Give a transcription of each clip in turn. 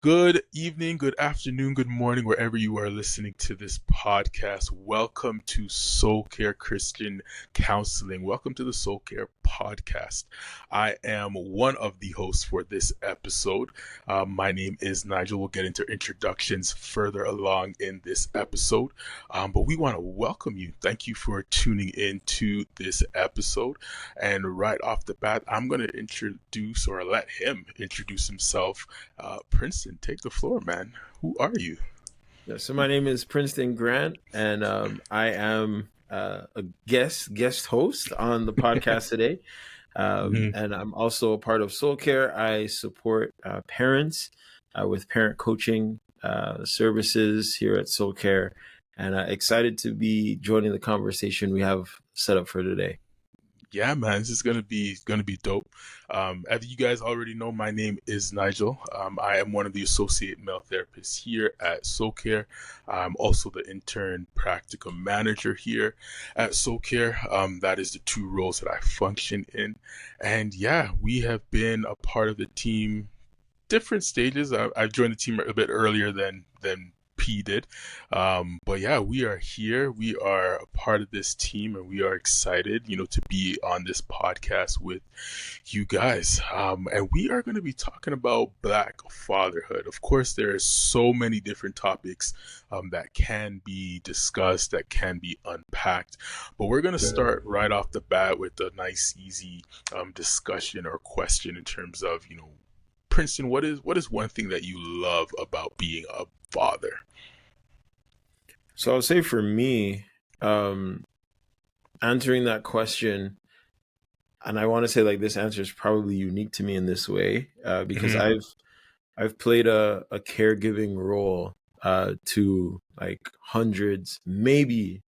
Good evening, good afternoon, good morning, wherever you are listening to this podcast. Welcome to Soul Care Christian Counseling. Welcome to the Soul Care Podcast. I am one of the hosts for this episode. My name is Nigel. We'll get into introductions further along in this episode. But we want to welcome you. Thank you for tuning in to this episode. And right off the bat, I'm going to introduce or let him introduce himself. Princeton, take the floor, man. Who are you? Yeah, so my name is Princeton Grant, and I am a guest host on the podcast today. And I'm also a part of Soul Care. I support parents with parent coaching services here at Soul Care, and excited to be joining the conversation we have set up for today. Yeah, man, this is gonna be dope. As you guys already know, my name is Nigel. I am one of the associate male therapists here at Soul Care. I'm also the intern practicum manager here at Soul Care. That is the two roles that I function in. And yeah, we have been a part of the team, different stages. I joined the team a bit earlier than P did. But yeah, we are here. We are a part of this team and we are excited, to be on this podcast with you guys. And we are going to be talking about Black fatherhood. Of course, there are so many different topics that can be discussed, that can be unpacked. But we're going to start right off the bat with a nice, easy discussion or question in terms of, Princeton, what is one thing that you love about being a father? So I'll say for me, answering that question, and I want to say like this answer is probably unique to me in this way because I've played a caregiving role to like hundreds, maybe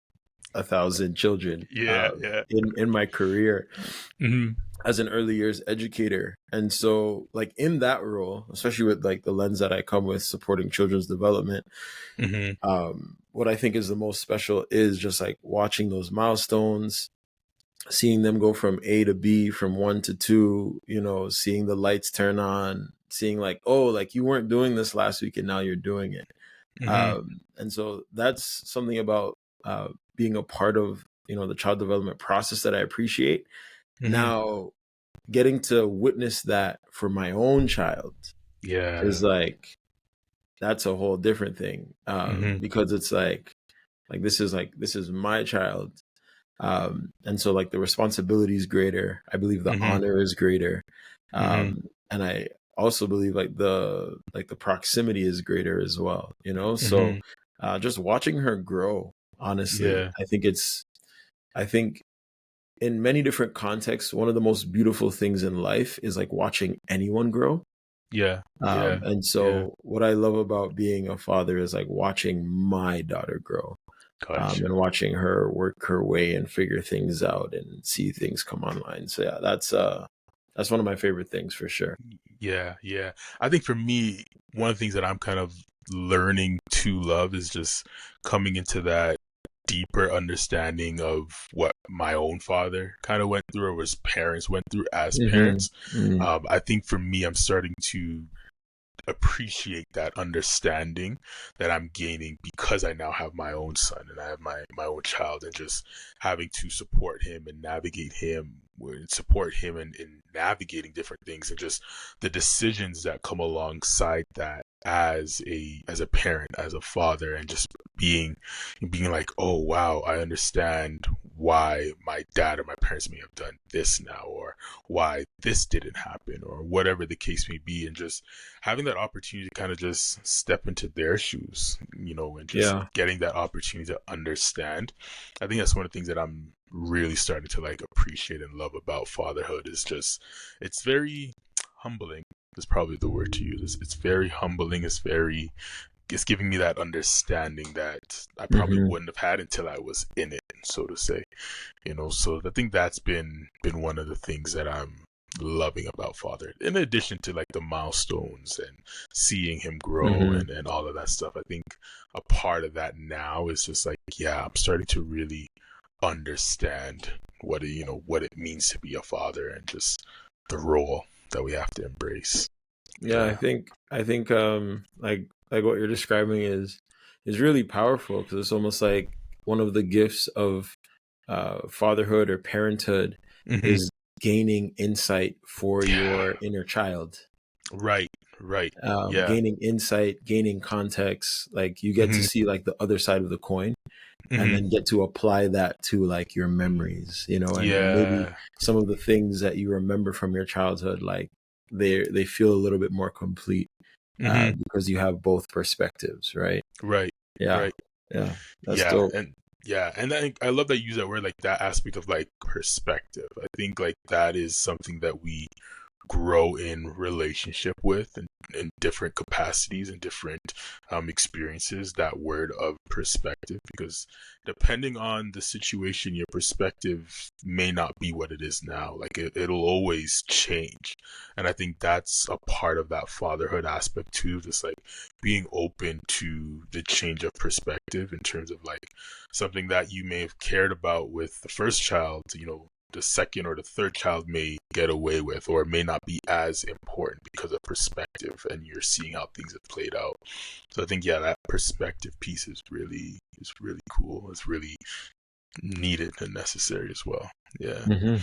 1,000 children in my career. As an early years educator. And so like in that role, especially with like the lens that I come with supporting children's development, what I think is the most special is just like watching those milestones, seeing them go from A to B, from 1 to 2, seeing the lights turn on, seeing like, oh, like you weren't doing this last week and now you're doing it. And so that's something about being a part of, the child development process that I appreciate. Now, getting to witness that for my own child is like, that's a whole different thing. Because it's like this is my child. And so like the responsibility is greater. I believe the honor is greater. And I also believe like the proximity is greater as well, So just watching her grow, honestly, I think in many different contexts, one of the most beautiful things in life is like watching anyone grow. And so what I love about being a father is like watching my daughter grow. And watching her work her way and figure things out and see things come online. So yeah, that's one of my favorite things for sure. Yeah. I think for me, one of the things that I'm kind of learning to love is just coming into that deeper understanding of what my own father kind of went through, or his parents went through as parents. I think for me, I'm starting to appreciate that understanding that I'm gaining because I now have my own son and I have my own child, and just having to support him and navigate him in navigating different things, and just the decisions that come alongside that as a parent, as a father, and just being like, oh wow, I understand why my dad or my parents may have done this now, or why this didn't happen, or whatever the case may be, and just having that opportunity to kind of just step into their shoes, and just getting that opportunity to understand. I think that's one of the things that I'm really starting to like appreciate and love about fatherhood. Is just, it's very humbling is probably the word to use. It's very humbling. It's giving me that understanding that I probably wouldn't have had until I was in it, so to say. So I think that's been one of the things that I'm loving about father, in addition to like the milestones and seeing him grow and all of that stuff. I think a part of that now is just like, I'm starting to really understand what it means to be a father, and just the role that we have to embrace. Yeah, Yeah. I think like what you're describing is really powerful because it's almost like one of the gifts of fatherhood or parenthood Hmm. is gaining insight for Yeah. your inner child. Right. Right. Yeah. Gaining insight, gaining context, like you get to Hmm. see like the other side of the coin and Hmm. then get to apply that to like your memories, you know, and maybe Yeah. some of the things that you remember from your childhood, like they feel a little bit more complete Hmm. because you have both perspectives, right? Right. Yeah, Right. yeah, that's Yeah. dope. And yeah, and I love that you use that word, like that aspect of like perspective. I think like that is something that we grow in relationship with, and in different capacities and different experiences, that word of perspective, because depending on the situation, your perspective may not be what it is now. Like it'll always change. And I think that's a part of that fatherhood aspect too, just like being open to the change of perspective in terms of like something that you may have cared about with the first child, the second or the third child may get away with, or it may not be as important because of perspective, and you're seeing how things have played out. So I think, yeah, that perspective piece is really cool. It's really needed and necessary as well. Yeah. Hmm.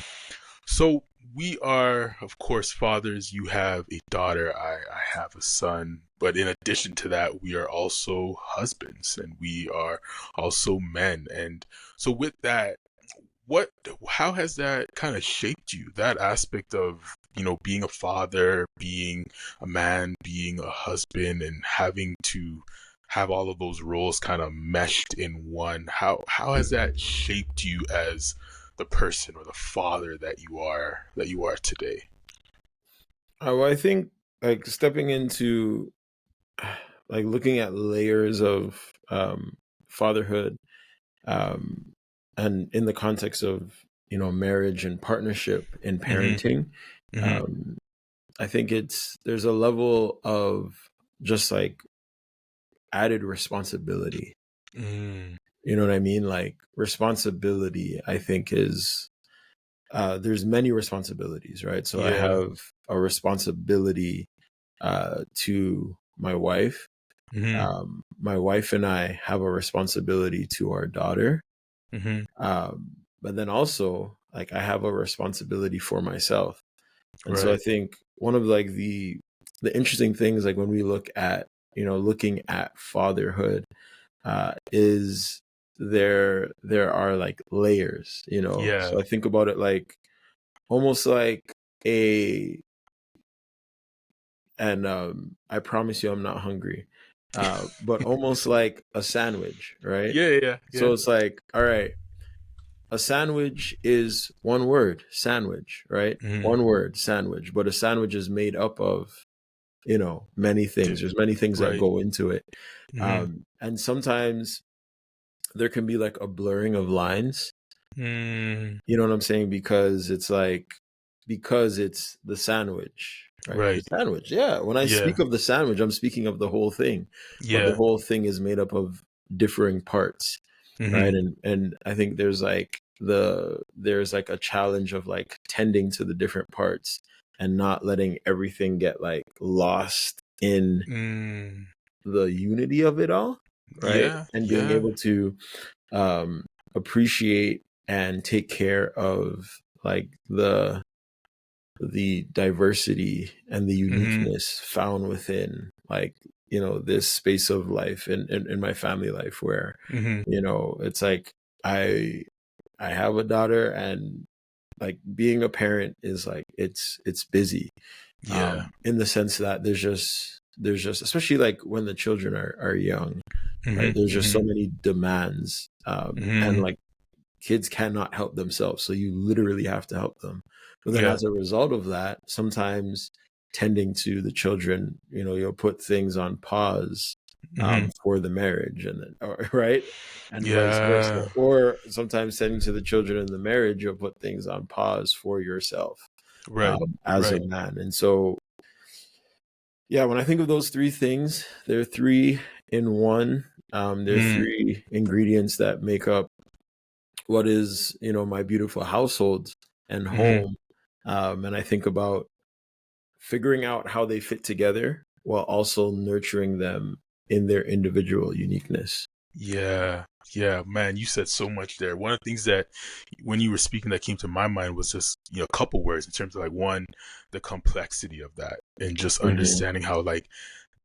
So we are, of course, fathers. You have a daughter. I have a son. But in addition to that, we are also husbands, and we are also men. And so with that, what how has that kind of shaped you, that aspect of being a father, being a man, being a husband, and having to have all of those roles kind of meshed in one? How has that shaped you as the person or the father that you are today? Well, I think like stepping into like looking at layers of fatherhood, um, and in the context of marriage and partnership and Mhm. parenting, Mhm. um, I think there's a level of just like added responsibility. Mm. You know what I mean? Like responsibility, I think is there's many responsibilities, right? So I Yeah. have a responsibility to my wife. Mhm. My wife and I have a responsibility to our daughter. Mhm. But then also, like, I have a responsibility for myself. And so I Right. think one of like the interesting things, like when we look at looking at fatherhood, is there are like layers. Yeah. So I think about it like almost like a and I promise you I'm not hungry. But almost like a sandwich, right? Yeah. Yeah. So Yeah. it's like, all right, a sandwich is one word, sandwich, right? Mhm. One word, sandwich. But a sandwich is made up of, many things. There's many things that Right. go into it. Mhm. And sometimes there can be like a blurring of lines. Mm. You know what I'm saying? Because it's the sandwich, right? The Right. sandwich. Yeah. When I Yeah. speak of the sandwich, I'm speaking of the whole thing. But the Yeah. whole thing is made up of differing parts, right? Mhm. And I think there's like a challenge of like tending to the different parts and not letting everything get like lost in Mm. the unity of it all, right? Yeah. And being Yeah. able to um, appreciate and take care of like the diversity and the Mhm. uniqueness found within like this space of life in my family life where Mhm. it's like I I have a daughter and like being a parent is like it's busy Yeah. in the sense that there's just especially like when the children are young, right? Mhm. There's just so Mhm. many demands, and Mhm. like kids cannot help themselves, so you literally have to help them. But then Yeah. as a result of that, sometimes tending to the children, you'll put things on pause Mhm. for the marriage, and then right, and vice versa. Yeah. Or sometimes tending to the children in the marriage, you'll put things on pause for yourself Right. as a Right. man. And so yeah, when I think of those three things, they're three in one. They're Mhm. three ingredients that make up what is, my beautiful household and Mhm. home. And I think about figuring out how they fit together while also nurturing them in their individual uniqueness. Yeah, yeah, man, you said so much there. One of the things that when you were speaking that came to my mind was just, a couple words in terms of like one, the complexity of that and just Mm-hmm. understanding how like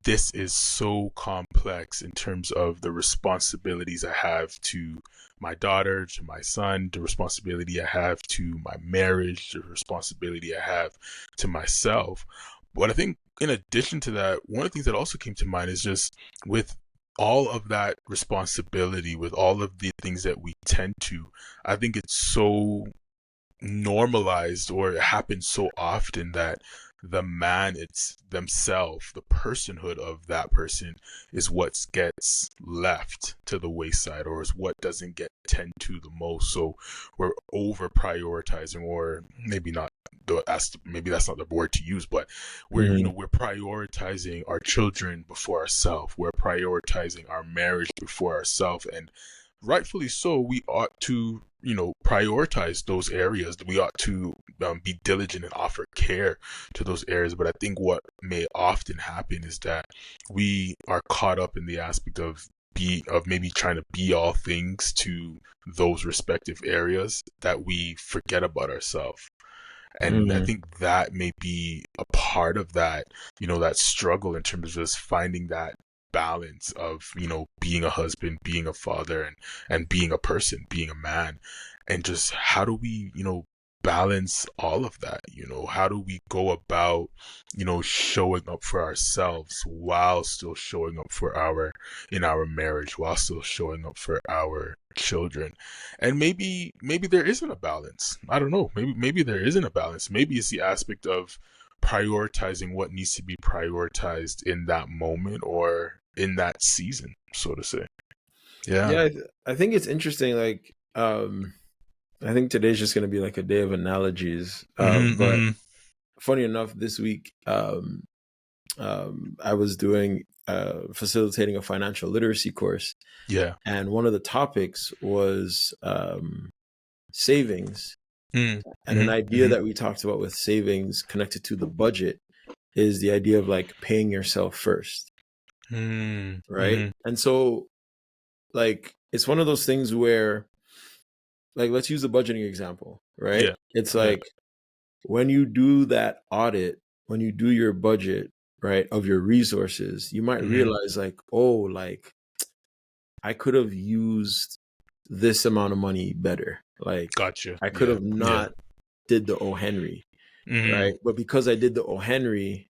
this is so complex in terms of the responsibilities I have to my daughter, to my son, the responsibility I have to my marriage, the responsibility I have to myself. But I think in addition to that, one of the things that also came to mind is just with all of that responsibility, with all of the things that we tend to, I think it's so normalized, or it happens so often, that the man, it's themselves, the personhood of that person is what gets left to the wayside, or is what doesn't get tend to the most. So we're over prioritizing, or maybe not, maybe that's not the word to use, but Mm-hmm. we're prioritizing our children before ourselves, we're prioritizing our marriage before ourselves, and rightfully so. We ought to, prioritize those areas. We ought to be diligent and offer care to those areas. But I think what may often happen is that we are caught up in the aspect of maybe trying to be all things to those respective areas, that we forget about ourselves. And I Mm-hmm. think that may be a part of that, that struggle in terms of just finding that balance of, being a husband, being a father, and being a person, being a man. And just how do we, balance all of that? How do we go about, showing up for ourselves while still showing up for in our marriage, while still showing up for our children? And maybe there isn't a balance. I don't know. Maybe there isn't a balance. Maybe it's the aspect of prioritizing what needs to be prioritized in that moment or in that season, so to say. Yeah, Yeah. I think it's interesting. Like, I think today's just going to be like a day of analogies. But Hmm. funny enough, this week, I was doing facilitating a financial literacy course, Yeah. and one of the topics was savings. And an Mm-hmm. idea Hmm. that we talked about with savings connected to the budget is the idea of like paying yourself first, right? Mm-hmm. And so, like, it's one of those things where, like, let's use the budgeting example, right? Yeah. It's Yeah. like when you do that audit, when you do your budget, right, of your resources, you might Hmm. realize, like, oh, like, I could have used this amount of money better. Like, Gotcha. I could Yeah. have Yeah. not did the O. Henry, Hmm. right? But because I did the O. Henry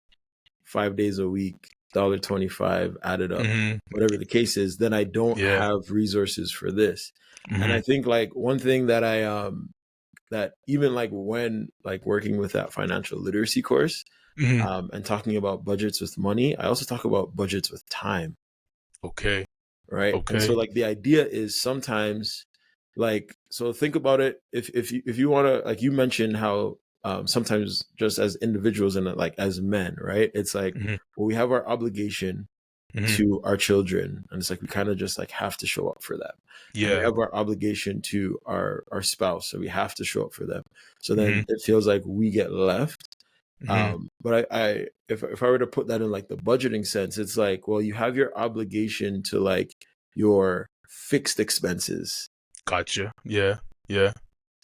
5 days a week, $1.25 added up, Hmm. whatever the case is, then I don't Yeah. have resources for this. And Hmm. I think like one thing that that even like when like working with that financial literacy course, Hmm. and talking about budgets with money, I also talk about budgets with time, Okay. right? And so Okay. like the idea is sometimes like, so think about it, if you want to, like you mentioned how sometimes just as individuals and like as men, right, it's like, Hmm. well, we have our obligation Hmm. to our children, and it's like we kind of just like have to show up for them, and we Yeah. have our obligation to our spouse, so we have to show up for them. So Hmm. then it feels like we get left. Hmm. But I if I were to put that in like the budgeting sense, it's like, well, you have your obligation to like your fixed expenses, Gotcha. Yeah. Yeah.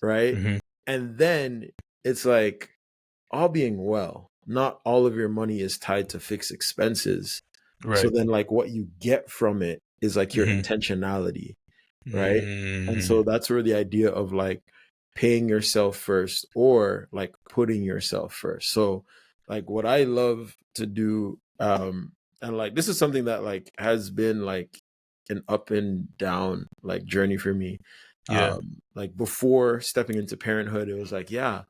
right? Hmm. And then it's like, all being well, not all of your money is tied to fixed expenses. So Right. then like what you get from it is like your Hmm. intentionality, right? And Hmm. so that's where the idea of like paying yourself first or like putting yourself first. So like what I love to do, and like this is something that like has been like an up and down like journey for me. Yeah. Like before stepping into parenthood, it was like, yeah,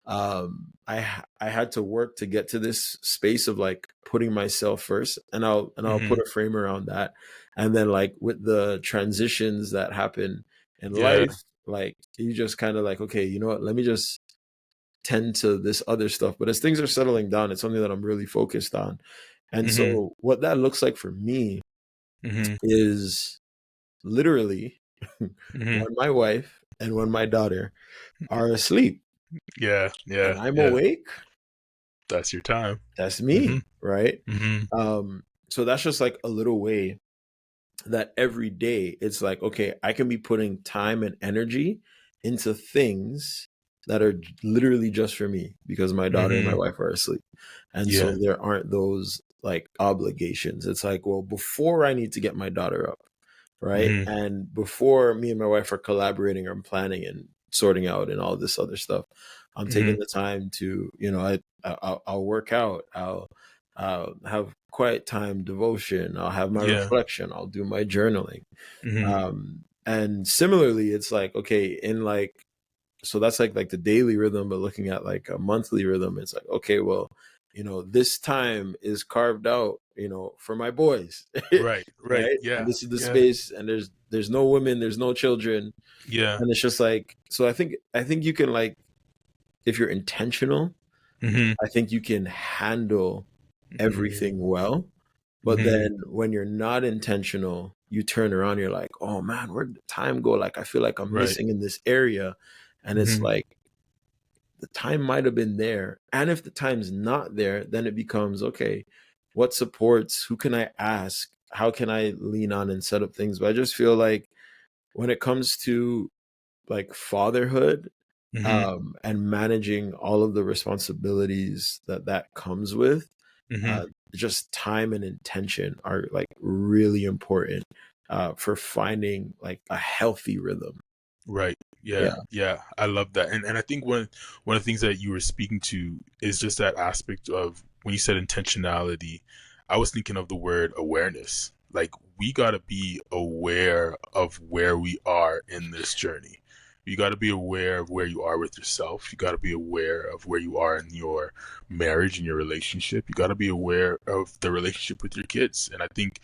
I had to work to get to this space of like putting myself first, and I'll Hmm. put a frame around that. And then like with the transitions that happen in Yeah. life, like you just kind of like, okay, you know what, let me just tend to this other stuff. But as things are settling down, it's something that I'm really focused on. And Hmm. so what that looks like for me Hmm. is literally Hmm. when my wife and when my daughter are asleep Yeah. and Yeah. I'm Yeah. awake, That's your time. That's Mm-hmm. me, right? Mm-hmm. So that's just like a little way that every day it's like, okay, I can be putting time and energy into things that are literally just for me because my daughter and my Mm-hmm. wife are asleep. And Yeah. so there aren't those like obligations. It's like, well, before I need to get my daughter up, right? Mm-hmm. And before me and my wife are collaborating or planning and sorting out and all this other stuff, I'm Mm-hmm. taking the time to, I'll work out. I'll have quiet time devotion. I'll have my Yeah. reflection. I'll do my journaling. Mm-hmm. And similarly, it's like, okay, in like, so that's like the daily rhythm, but looking at like a monthly rhythm, it's like, okay, well, this time is carved out, for my boys, Right. Right. right? And Yeah. this is the Yeah. space, and there's no women, there's no children, Yeah. and it's just like, so I think you can like, if you're intentional, Mm-hmm. I think you can handle everything well. But Mm-hmm. then when you're not intentional, you turn around, you're like, oh man, where'd the time go? Like, I feel like I'm Right. missing in this area. And it's Mm-hmm. like, the time might have been there. And if the time's not there, then it becomes, okay, what supports? Who can I ask? How can I lean on and set up things? But I just feel like when it comes to like fatherhood, Mm-hmm. and managing all of the responsibilities that comes with, Mm-hmm. uh, just time and intention are like really important for finding like a healthy rhythm. Right. Yeah. Yeah. Yeah. I love that. And I think one of the things that you were speaking to is just that aspect of when you said intentionality, I was thinking of the word awareness. Like we gotta be aware of where we are in this journey. You gotta be aware of where you are with yourself. You gotta be aware of where you are in your marriage and your relationship. You gotta be aware of the relationship with your kids. And I think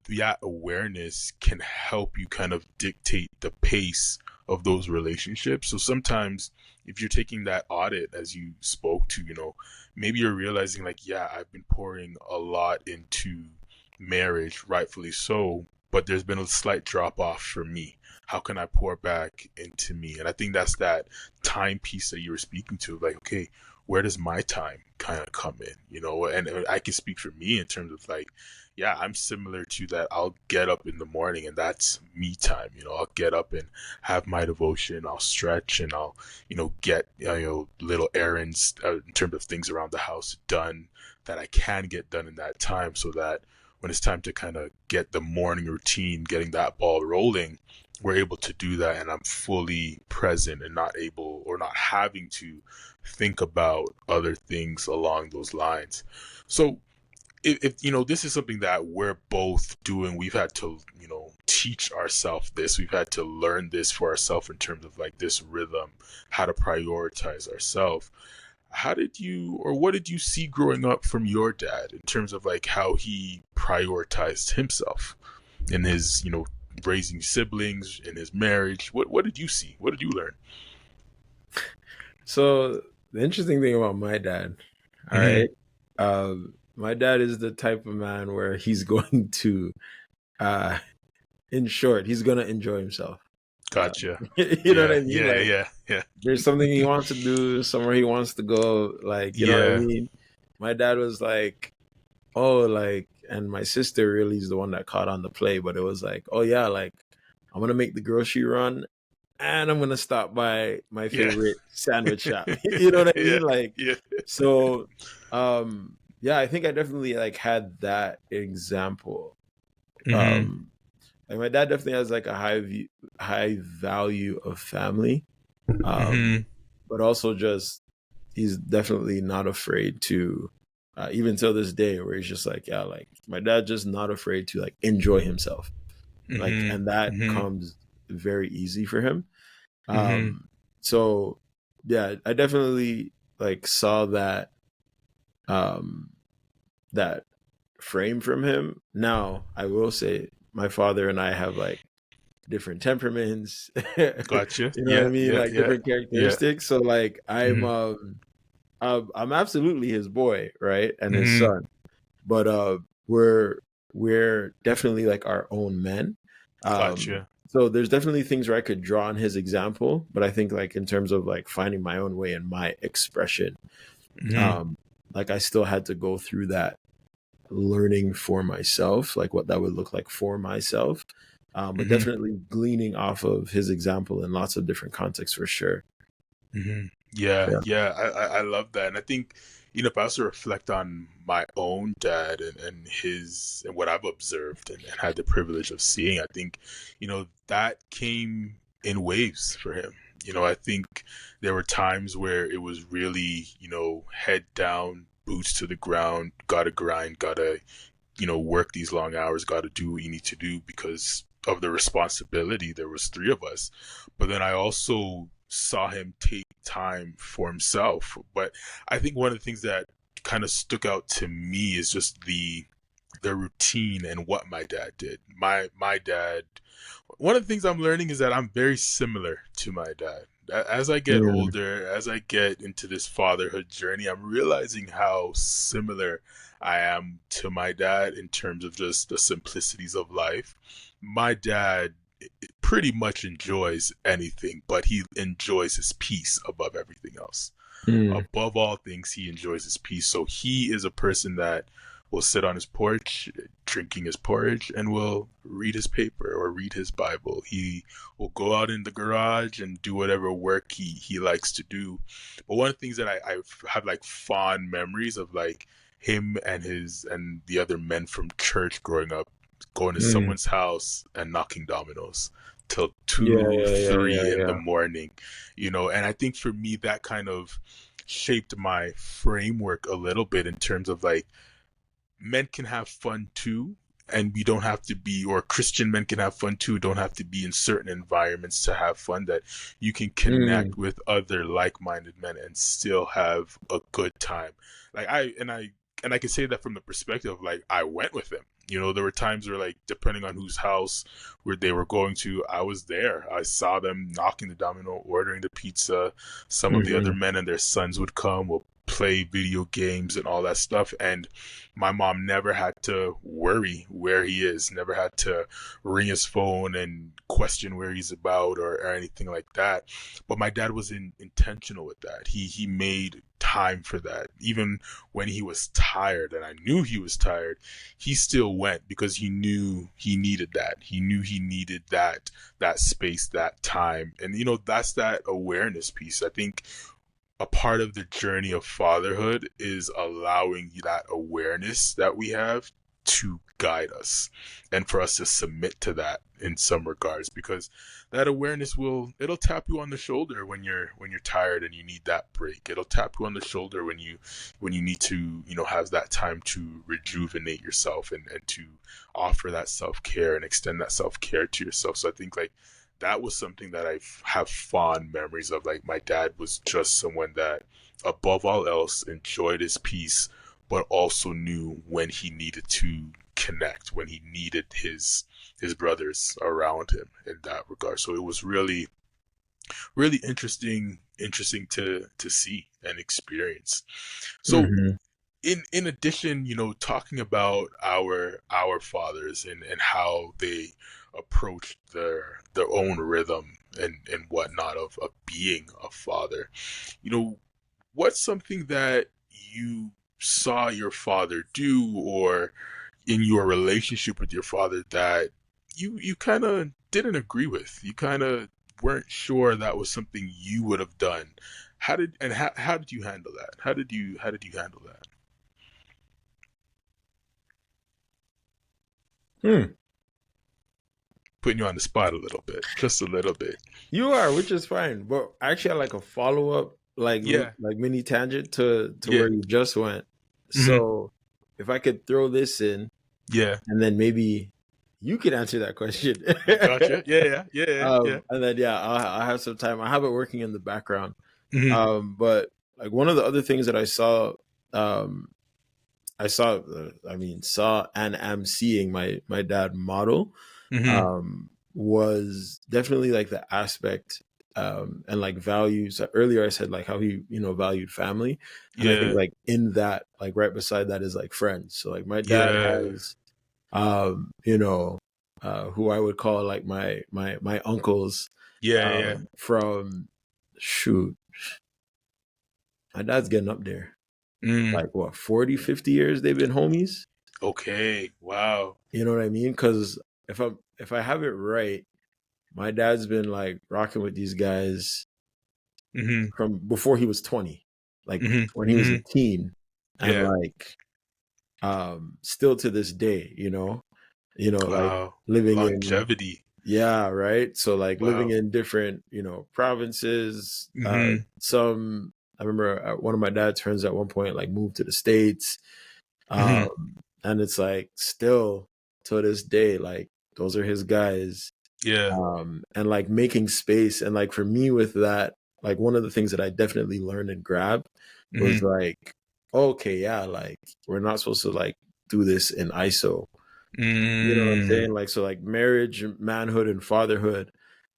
that awareness can help you kind of dictate the pace of those relationships. So sometimes if you're taking that audit as you spoke to, maybe you're realizing like, yeah, I've been pouring a lot into marriage, rightfully so, but there's been a slight drop off for me. How can I pour back into me? And I think that's that time piece that you were speaking to, like, okay, where does my time kind of come in? And I can speak for me in terms of like, yeah, I'm similar to that. I'll get up in the morning and that's me time. I'll get up and have my devotion. I'll stretch and I'll, get, little errands in terms of things around the house done that I can get done in that time so that when it's time to kind of get the morning routine, getting that ball rolling, we're able to do that and I'm fully present and not able or not having to think about other things along those lines. So, if this is something that we're both doing, we've had to teach ourselves this, we've had to learn this for ourselves in terms of like this rhythm, how to prioritize ourselves. How did you, or what did you see growing up from your dad in terms of like how he prioritized himself in his raising siblings, in his marriage? What did you see, what did you learn? So the interesting thing about my dad, all Mm-hmm. right, my dad is the type of man where he's going to, uh, in short, he's going to enjoy himself. Gotcha. You know what Yeah, I mean? yeah, Like, yeah, yeah. there's something he wants to do, somewhere he wants to go. Like, you know what I Yeah. mean? My dad was like, oh, like, and my sister really is the one that caught on the play, but it was like, oh yeah, like, I'm gonna make the grocery run and I'm gonna stop by my Yeah. favorite sandwich shop. You know what I Yeah. mean? Like, Yeah. so, yeah, I think I definitely like had that example. Mm-hmm. Um, like my dad definitely has like a high value of family, um, Mm-hmm. but also just he's definitely not afraid to, even till this day, where he's just like, yeah, like my dad just not afraid to like enjoy himself, like, Mm-hmm. and that Mm-hmm. comes very easy for him. Mm-hmm. So yeah, I definitely like saw um, that frame from him. Now I will say my father and I have like different temperaments. Gotcha. You know what I Yeah. mean? Yeah. Like Yeah. different Yeah. characteristics. So like Mm-hmm. I'm absolutely his boy, right? And his Mm-hmm. son. But we're definitely like our own men. Gotcha. So there's definitely things where I could draw on his example, but I think like in terms of like finding my own way and my expression, Mm-hmm. um, like I still had to go through that learning for myself, like what that would look like for myself. But Hmm. definitely gleaning off of his example in lots of different contexts for sure. Hmm. Yeah, Yeah. yeah, I love that. And I think, if I also reflect on my own dad and his and what I've observed and had the privilege of seeing, I think, that came in waves for him. I think there were times where it was really, head down, boots to the ground, gotta grind, gotta, work these long hours, gotta do what you need to do because of the responsibility. There was three of us. But then I also saw him take time for himself. But I think one of the things that kind of stuck out to me is just the routine and what my dad did. My dad, one of the things I'm learning is that I'm very similar to my dad. As I get Mm, older, as I get into this fatherhood journey, I'm realizing how similar I am to my dad in terms of just the simplicities of life. My dad pretty much enjoys anything, but he enjoys his peace above everything else. mm, Above all things, he enjoys his peace. So he is a person that will sit on his porch drinking his porridge and will read his paper or read his Bible. He will go out in the garage and do whatever work he likes to do. But one of the things that I have like fond memories of like him and his and the other men from church growing up going to mm. someone's house and knocking dominoes till Yeah, 2 yeah, yeah, 3 yeah, in the yeah. morning, and I think for me that kind of shaped my framework a little bit in terms of like men can have fun too, and we don't have to be, or Christian men can have fun too, don't have to be in certain environments to have fun, that you can Mm, connect with other like-minded men and still have a good time. Like I can say that from the perspective of like I went with them. There were times where like depending on whose house where they were going to, I was there. I saw them knocking the domino, ordering the pizza. Some of the other mhm, men and their sons would come, will play video games and all that stuff. And my mom never had to worry where he is, never had to ring his phone and question where he's about or anything like that. But my dad was intentional with that. He made time for that. Even when he was tired, and I knew he was tired, he still went because he knew he needed that. He knew he needed that space, that time. And that's that awareness piece. I think a part of the journey of fatherhood is allowing that awareness that we have to guide us and for us to submit to that in some regards, because that awareness it'll tap you on the shoulder when you're tired and you need that break. It'll tap you on the shoulder when you need to have that time to rejuvenate yourself and to offer that self-care and extend that self-care to yourself. So I think like that was something that I have fond memories of. Like my dad was just someone that, above all else, enjoyed his peace, but also knew when he needed to connect, when he needed his brothers around him in that regard. So it was really, really interesting to see and experience. So mhm, in addition, talking about our fathers and how they approached their own rhythm and whatnot of being a father, what's something that you saw your father do, or in your relationship with your father, that you kind of didn't agree with, you kind of weren't sure that was something you would have done? How did you handle that? How did you handle that? hmm. Putting you on the spot a little bit, just a little bit. You are, which is fine. But I actually had like a follow up, Yeah, like mini tangent to yeah, where you just went. hmm, So if I could throw this in, yeah. and then maybe you could answer that question. Gotcha. Yeah, yeah, yeah, yeah, yeah. And then yeah, I'll have some time. I have it working in the background. Hmm. But like one of the other things that um, I mean, saw and am seeing my dad model, Hmm. was definitely like the aspect, and like values. Earlier, I said like how he, valued family, and I think Yeah, like in that, like right beside that is like friends. So like my dad yeah, has, you know, who I would call like my uncles, yeah, yeah. from shoot, my dad's getting up there. Mm. like what, 40, 50 years they've been homies. Okay. Wow. You know what I mean? Because if I have it right, my dad's been like rocking with these guys Mm-hmm. from before he was 20, like when he Mm-hmm. was a Mm-hmm. teen, and Yeah. like still to this day, like Wow. living in, Longevity. yeah, right. So like living Wow. in different, provinces. Mm-hmm. Some I remember one of my dad's friends at one point like moved to the States. Mm-hmm. And it's like still to this day, like those are his guys. Yeah. And like making space. And like for me with that, like one of the things that I definitely learned and grabbed was Mm-hmm. like, okay, yeah, like we're not supposed to like do this in ISO. You know what I'm Mm. saying? Like, so like marriage, manhood, and fatherhood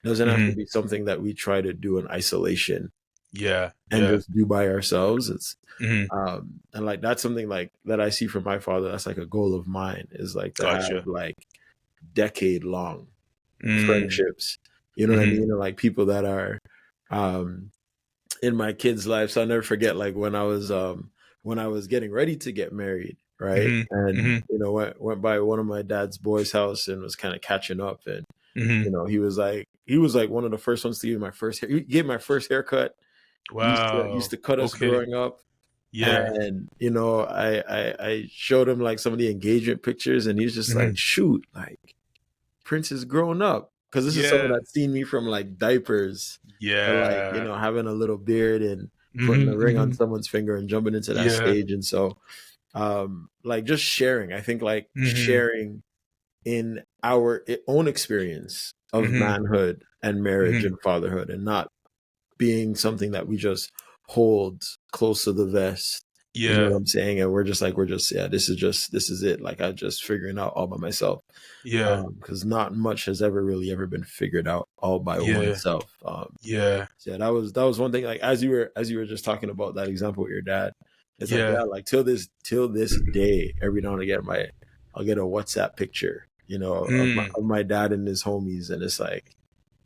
doesn't have to Mm-hmm. be something that we try to do in isolation Yeah. and Yeah. just do by ourselves. It's Mm-hmm. and like that's something like that I see from my father. That's like a goal of mine, is like to have Gotcha. like decade long Mm. friendships. You know what I Mm-hmm. mean? And like people that are um in my kids' lives. So I'll never forget like when I was getting ready to get married, right? Mm-hmm. And Mm-hmm. went by one of my dad's boys' house and was kind of catching up. And Mm-hmm. he was like one of the first ones to give my first hair. He gave my first haircut. Used Wow. to cut us Okay. growing up. Yeah. And I showed him like some of the engagement pictures, and he's just like, Mm-hmm. shoot, like Prince is grown up, because this is someone Yeah. that's seen me from like diapers to like Yeah. having a little beard and putting a Mm-hmm. ring on Mm-hmm. someone's finger and jumping into that Yeah. stage. And so like just sharing, I think like Mm-hmm. sharing in our own experience of Mm-hmm. manhood and marriage Mm-hmm. and fatherhood, and not being something that we just hold close to the vest. You know what Yeah. I'm saying? And we're just, yeah, this is it. Like I'm just figuring out all by myself. Yeah. Because not much has ever been figured out all by Yeah. oneself. Yeah. So yeah, that was one thing. Like as you were just talking about that example with your dad, it's like, Yeah. yeah, like till this day, every now and again, I'll get a WhatsApp picture, Mm. of my dad and his homies, and it's like,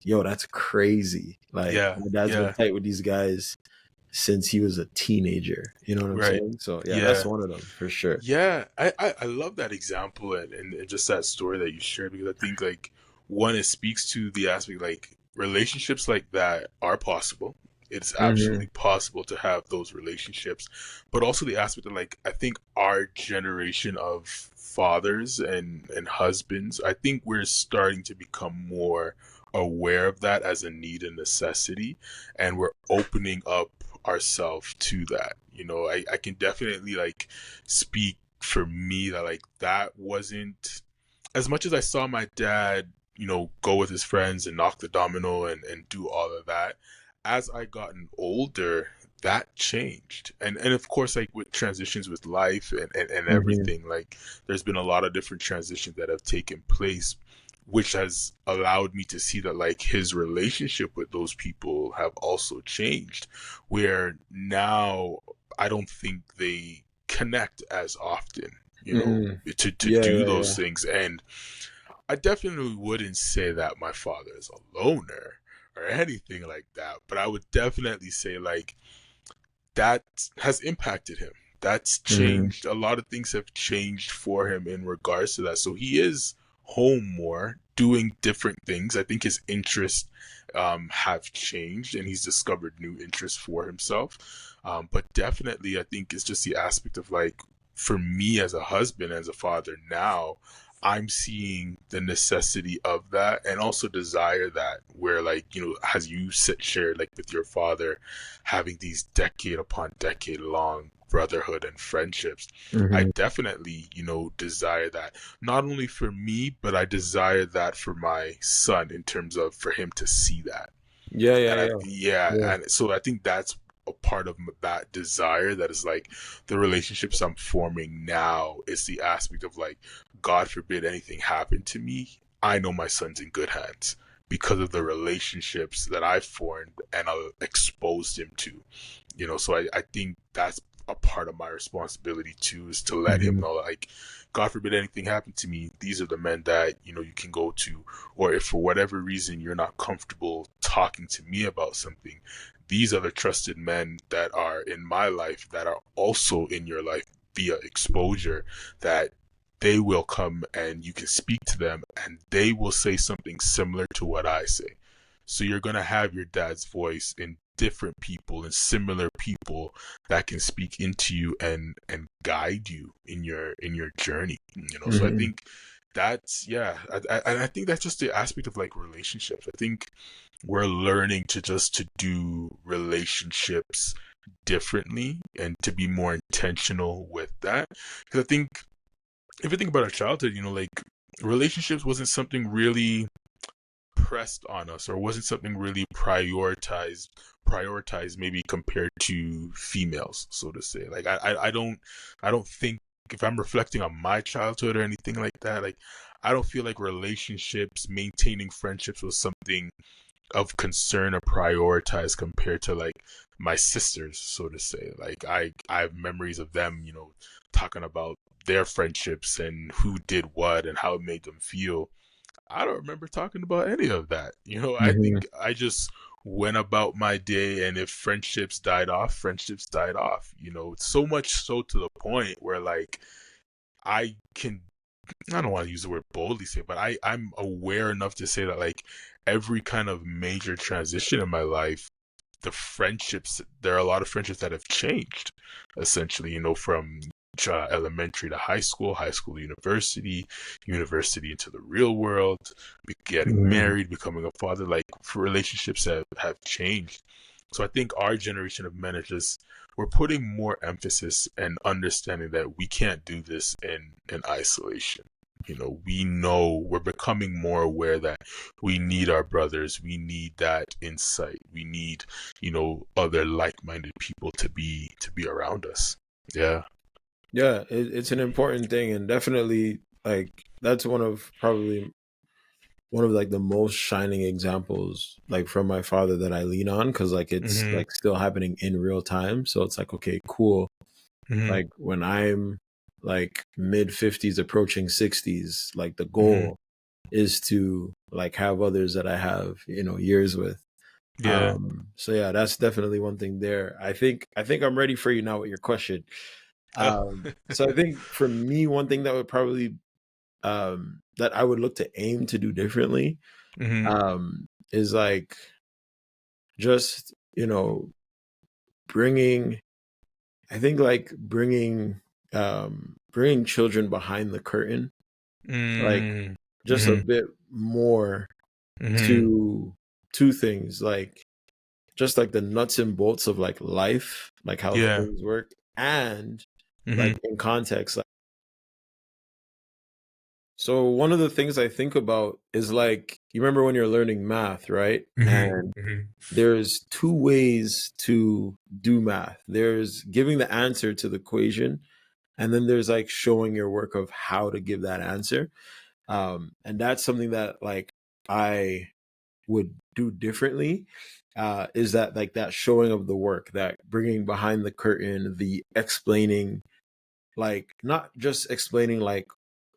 yo, that's crazy. Like Yeah. my dad's been Yeah. tight with these guys since he was a teenager. You know what I'm Right. saying? So yeah, that's Yeah. one of them for sure. Yeah, I love that example and just that story that you shared because I think like one, it speaks to the aspect like relationships like that are possible. It's Hmm. absolutely possible to have those relationships, but also the aspect of like I think our generation of fathers and husbands, I think we're starting to become more aware of that as a need and necessity, and we're opening up ourselves to that. I can definitely like speak for me that like that wasn't as much as I saw my dad, go with his friends and knock the domino and do all of that. As I gotten older, that changed. And of course, like with transitions with life and Hmm. everything, like there's been a lot of different transitions that have taken place, which has allowed me to see that like his relationship with those people have also changed, where now I don't think they connect as often, Hmm. to Yeah, do yeah, those yeah. things. And I definitely wouldn't say that my father is a loner or anything like that, but I would definitely say like that has impacted him. That's Hmm. changed. A lot of things have changed for him in regards to that. So he is home more, doing different things. I think his interests have changed and he's discovered new interests for himself. But definitely, I think it's just the aspect of like, for me as a husband, as a father now, I'm seeing the necessity of that and also desire that, where, like, as you shared, like with your father, having these decade upon decade long brotherhood and friendships. I Hmm. definitely, desire that not only for me, but I desire that for my son in terms of for him to see that. Yeah, yeah, And yeah, yeah, yeah. and so I think that's a part of that desire that is like the relationships I'm forming now is the aspect of like, God forbid anything happened to me, I know my son's in good hands because of the relationships that I've formed and exposed him to. So I think that's a part of my responsibility too, is to let him Hmm. know like, God forbid anything happened to me, these are the men that you can go to. Or if for whatever reason you're not comfortable talking to me about something, these are the trusted men that are in my life that are also in your life via exposure, that they will come and you can speak to them and they will say something similar to what I say. So you're going to have your dad's voice in different people and similar people that can speak into you and guide you in your journey, you know. So I Hmm. think that's, yeah, I think that's just the aspect of like relationships. I think we're learning to just to do relationships differently and to be more intentional with that, because I think if you think about our childhood, you know, like relationships wasn't something really pressed on us or wasn't something really prioritized maybe compared to females, so to say. Like I don't think, if I'm reflecting on my childhood or anything like that, like I don't feel like relationships, maintaining friendships was something of concern or prioritized compared to like my sisters, so to say. Like I have memories of them, you know, talking about their friendships and who did what and how it made them feel. I don't remember talking about any of that. You know, I Hmm. think I just went about my day, and if friendships died off, friendships died off. You know, so much so to the point where like I can, I don't want to use the word boldly say, but I'm aware enough to say that like every kind of major transition in my life, the friendships, there are a lot of friendships that have changed, essentially, you know, from elementary to high school to university, university into the real world, getting Hmm. married, becoming a father. Like relationships have changed. So I think our generation of men are just, we're putting more emphasis and understanding that we can't do this in isolation. You know, we're becoming more aware that we need our brothers, we need that insight, we need, you know, other like-minded people to be around us. Yeah. Yeah, it's an important thing, and definitely like that's one of like the most shining examples like from my father that I lean on, because like it's Mhm. like still happening in real time. So it's like, okay, cool. Mhm. Like when I'm like mid 50s approaching 60s, like the Mhm. goal is to like have others that I have, you know, years with. Yeah. So yeah, that's definitely one thing there. I think I'm ready for you now with your question. Oh. So I think for me, one thing that would probably that I would look to aim to do differently Mhm. is like just, you know, bringing, I think like bringing children behind the curtain, like Mm. just a Mhm. bit more Mhm. to two things, like just like the nuts and bolts of like life, like how Yeah. things work, and Mhm. like in context. Like, so one of the things I think about is like, you remember when you're learning math, right? Mhm. And Mhm. there's two ways to do math. There's giving the answer to the equation, and then there's like showing your work of how to give that answer. And that's something that like I would do differently. Is that like that showing of the work, that bringing behind the curtain, the explaining, like not just explaining like,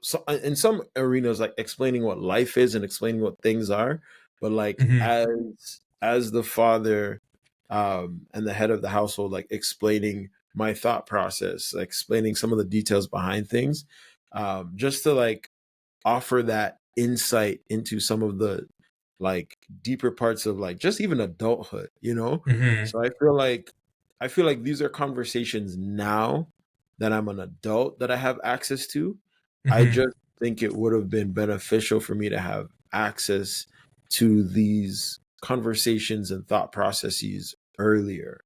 so in some arenas like explaining what life is and explaining what things are, but like Mhm. as the father and the head of the household, like explaining my thought process, like explaining some of the details behind things, just to like offer that insight into some of the like deeper parts of like just even adulthood, you know? Mhm. So I feel like these are conversations now that I'm an adult that I have access to. I Mhm. just think it would have been beneficial for me to have access to these conversations and thought processes earlier.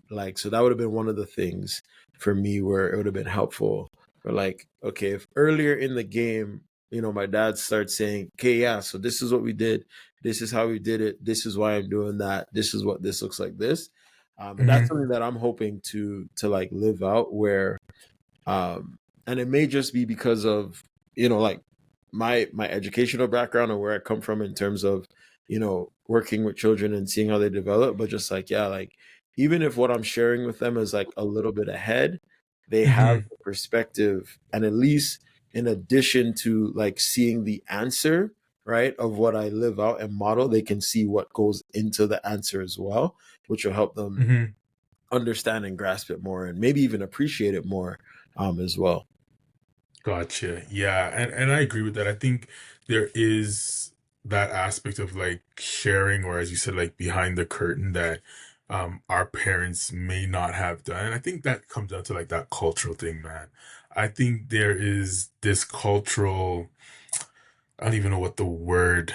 Like, so that would have been one of the things for me where it would have been helpful for like, okay, if earlier in the game, you know, my dad starts saying, okay, yeah, so this is what we did, this is how we did it, this is why I'm doing that, this is what this looks like, this. And that's Mhm. something that I'm hoping to like live out, where um and it may just be because of, you know, like my educational background and where I come from in terms of, you know, working with children and seeing how they develop, but just like, yeah, like even if what I'm sharing with them is like a little bit ahead, they have Mhm. the perspective, and at least in addition to like seeing the answer, right, of what I live out and model, they can see what goes into the answer as well, which will help them Hmm. understand and grasp it more and maybe even appreciate it more as well. Gotcha. Yeah, and I agree with that. I think there is that aspect of like sharing, or as you said, like behind the curtain that our parents may not have done. And I think that comes down to like that cultural thing, man. I think there is this cultural, I don't even know what the word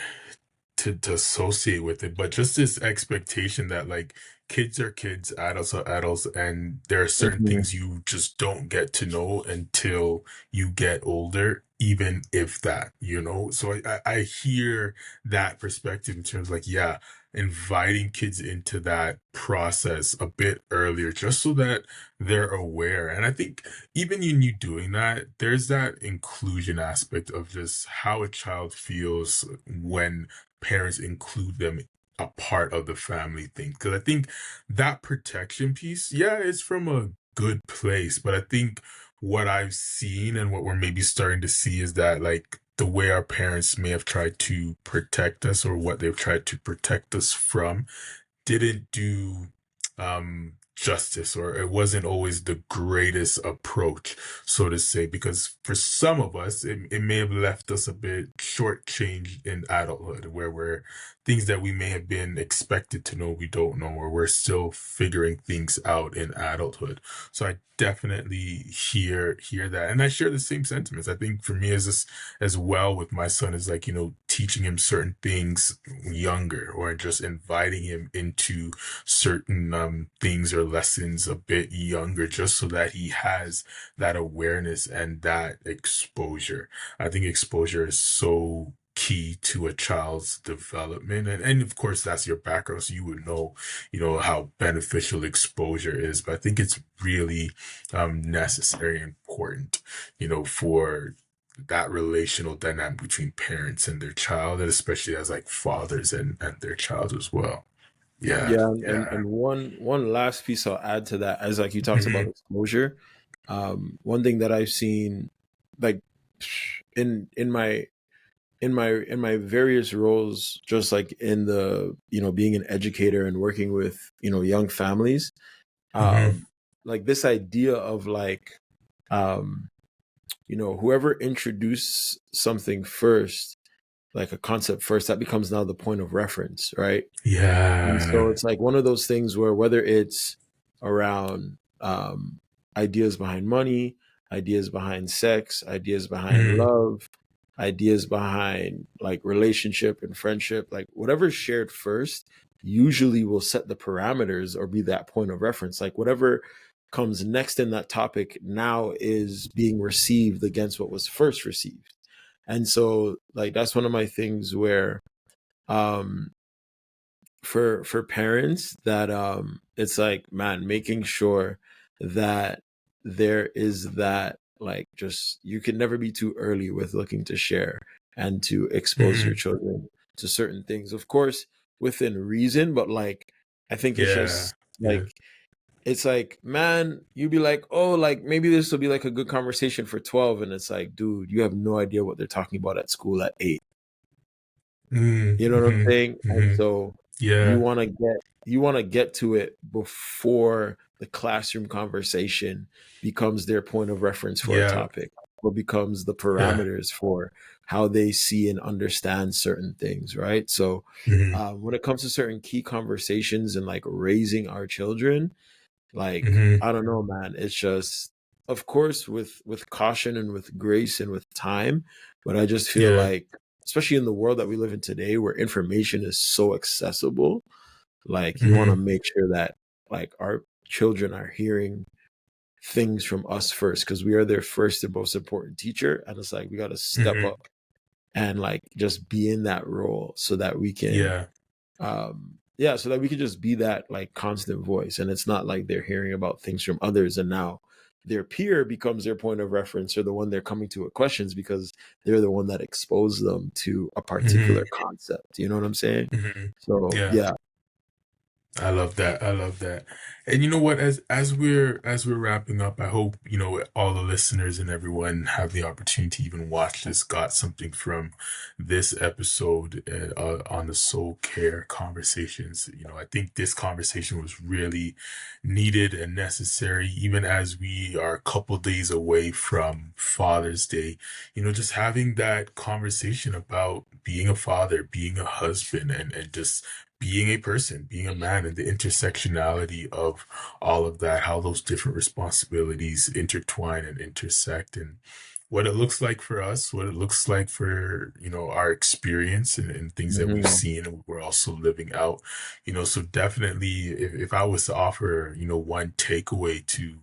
to associate with it, but just this expectation that like kids are kids, adults are adults, and there are certain Hmm. things you just don't get to know until you get older, even if that, you know. So I hear that perspective in terms of like, yeah, inviting kids into that process a bit earlier, just so that they're aware. And I think even in you doing that, there's that inclusion aspect of just how a child feels when parents include them a part of the family thing. Because I think that protection piece, yeah, it's from a good place. But I think what I've seen and what we're maybe starting to see is that like the way our parents may have tried to protect us, or what they've tried to protect us from, didn't do justice, or it wasn't always the greatest approach, so to say, because for some of us it may have left us a bit shortchanged in adulthood, where we're things that we may have been expected to know we don't know, or we're still figuring things out in adulthood. So I definitely hear that, and I share the same sentiments. I think for me as well with my son is like, you know, teaching him certain things younger, or just inviting him into certain things or lessons a bit younger, just so that he has that awareness and that exposure. I think exposure is so key to a child's development, and of course that's your background, so you would know, you know, how beneficial exposure is. But I think it's really necessary and important, you know, for that relational dynamic between parents and their child, and especially as like fathers and their child as well. Yeah, Yeah, yeah. and one last piece I'll add to that, as like you talked about Hmm. exposure. One thing that I've seen, like in my various roles, just like in the, being an educator and working with, young families, Hmm. um, like this idea of like, um, whoever introduced something first, like a concept first, that becomes now the point of reference, right? And so Yeah. it's like one of those things where whether it's around ideas behind money, ideas behind sex, ideas behind Hmm. love, ideas behind like relationship and friendship, like whatever's shared first usually will set the parameters or be that point of reference. Like whatever comes next in that topic now is being received against what was first received. And so like that's one of my things where um for parents that it's like, man, making sure that there is that, like, just you can never be too early with looking to share and to expose your Hmm. children to certain things, of course within reason, but like I think it's Yeah. just like, Yeah. it's like, man, you be like, oh, like maybe this will be like a good conversation for 12, and it's like, dude, you have no idea what they're talking about at school at 8. You know what I'm Hmm. saying? And Hmm. so you Yeah. want to get you want to get to it before the classroom conversation becomes their point of reference for a Yeah. topic, or becomes the Yeah. parameters for how they see and understand certain things, right? So Hmm. when it comes to certain key conversations and like raising our children, like Hmm. I don't know, man, it's just, of course with caution and with grace and with time, but I just feel Yeah. like, especially in the world that we live in today where information is so accessible, like you want to Hmm. make sure that like our children are hearing things from us first, because we are their first and most important teacher, and it's like we got to step Hmm. up and like just be in that role so that we can Yeah. yeah, so that we can just be that like constant voice, and it's not like they're hearing about things from others and now their peer becomes their point of reference or the one they're coming to with questions because they're the one that exposed them to a particular Hmm. concept, you know what I'm saying? Hmm. So Yeah. yeah. I love that. I love that. And you know what? As we're wrapping up, I hope all the listeners and everyone have the opportunity to even watch this, got something from this episode on the soul care conversations. I think this conversation was really needed and necessary, even as we are a couple days away from Father's Day. Just having that conversation about being a father, being a husband, and just being a person, being a man, and the intersectionality of all of that, how those different responsibilities intertwine and intersect, and what it looks like for us, what it looks like for, our experience and things that we've Hmm. seen and we're also living out. So definitely if I was to offer, one takeaway to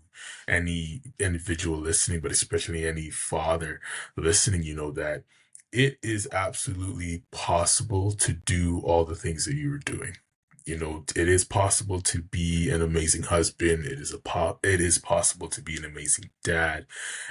any individual listening, but especially any father listening, that it is absolutely possible to do all the things that you were doing. It is possible to be an amazing husband. It is possible to be an amazing dad,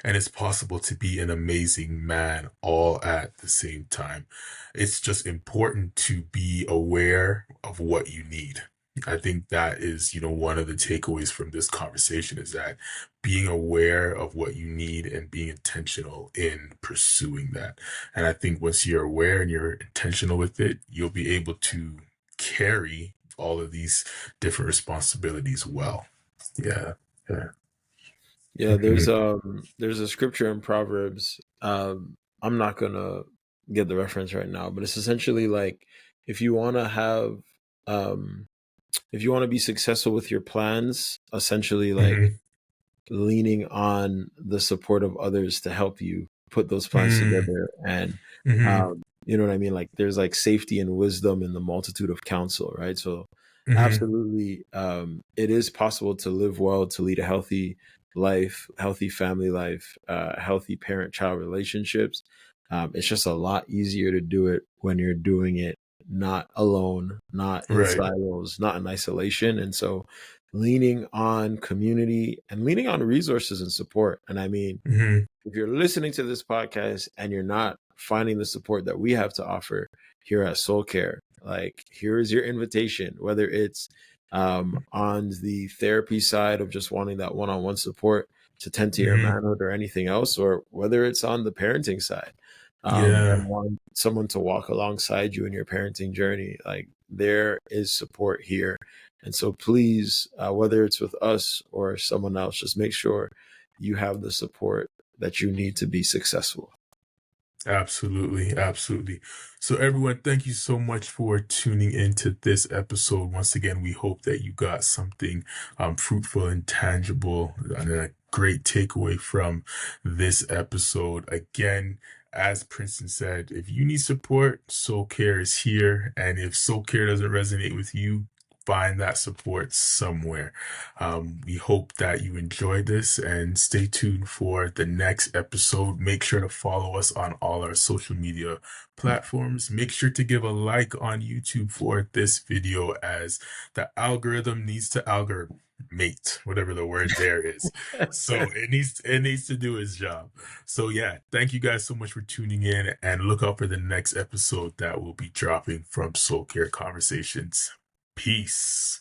and it's possible to be an amazing man all at the same time. It's just important to be aware of what you need. I think that is, one of the takeaways from this conversation is that being aware of what you need and being intentional in pursuing that. And I think once you're aware and you're intentional with it, you'll be able to carry all of these different responsibilities well. Yeah. Yeah. Yeah, Mhm. there's a scripture in Proverbs. I'm not gonna get the reference right now, but it's essentially like if you want to have um if you want to be successful with your plans, essentially like Mhm. leaning on the support of others to help you put those plans Mhm. together. And Mhm. you know what I mean, like there's like safety and wisdom in the multitude of counsel, right? So Mhm. absolutely, it is possible to live well, to lead a healthy life, healthy family life, healthy parent child relationships. It's just a lot easier to do it when you're doing it not alone, not in Right. silos, not in isolation. And so leaning on community and leaning on resources and support. And I mean, Mhm. if you're listening to this podcast and you're not finding the support that we have to offer here at Soul Care, like here is your invitation, whether it's on the therapy side of just wanting that one-on-one support to tend to your Mhm. manhood or anything else, or whether it's on the parenting side, and Yeah. want someone to walk alongside you in your parenting journey, like there is support here. And so please, whether it's with us or someone else, just make sure you have the support that you need to be successful. Absolutely, absolutely. So everyone, thank you so much for tuning into this episode. Once again, we hope that you got something fruitful and tangible and a great takeaway from this episode. Again, as Princeton said, if you need support, Soul Care is here. And if Soul Care doesn't resonate with you, find that support somewhere. We hope that you enjoyed this and stay tuned for the next episode. Make sure to follow us on all our social media platforms. Make sure to give a like on YouTube for this video as the algorithm needs to mate, whatever the word there is. So it needs to do its job. So yeah, thank you guys so much for tuning in and look out for the next episode that will be dropping from Soul Care Conversations. Peace.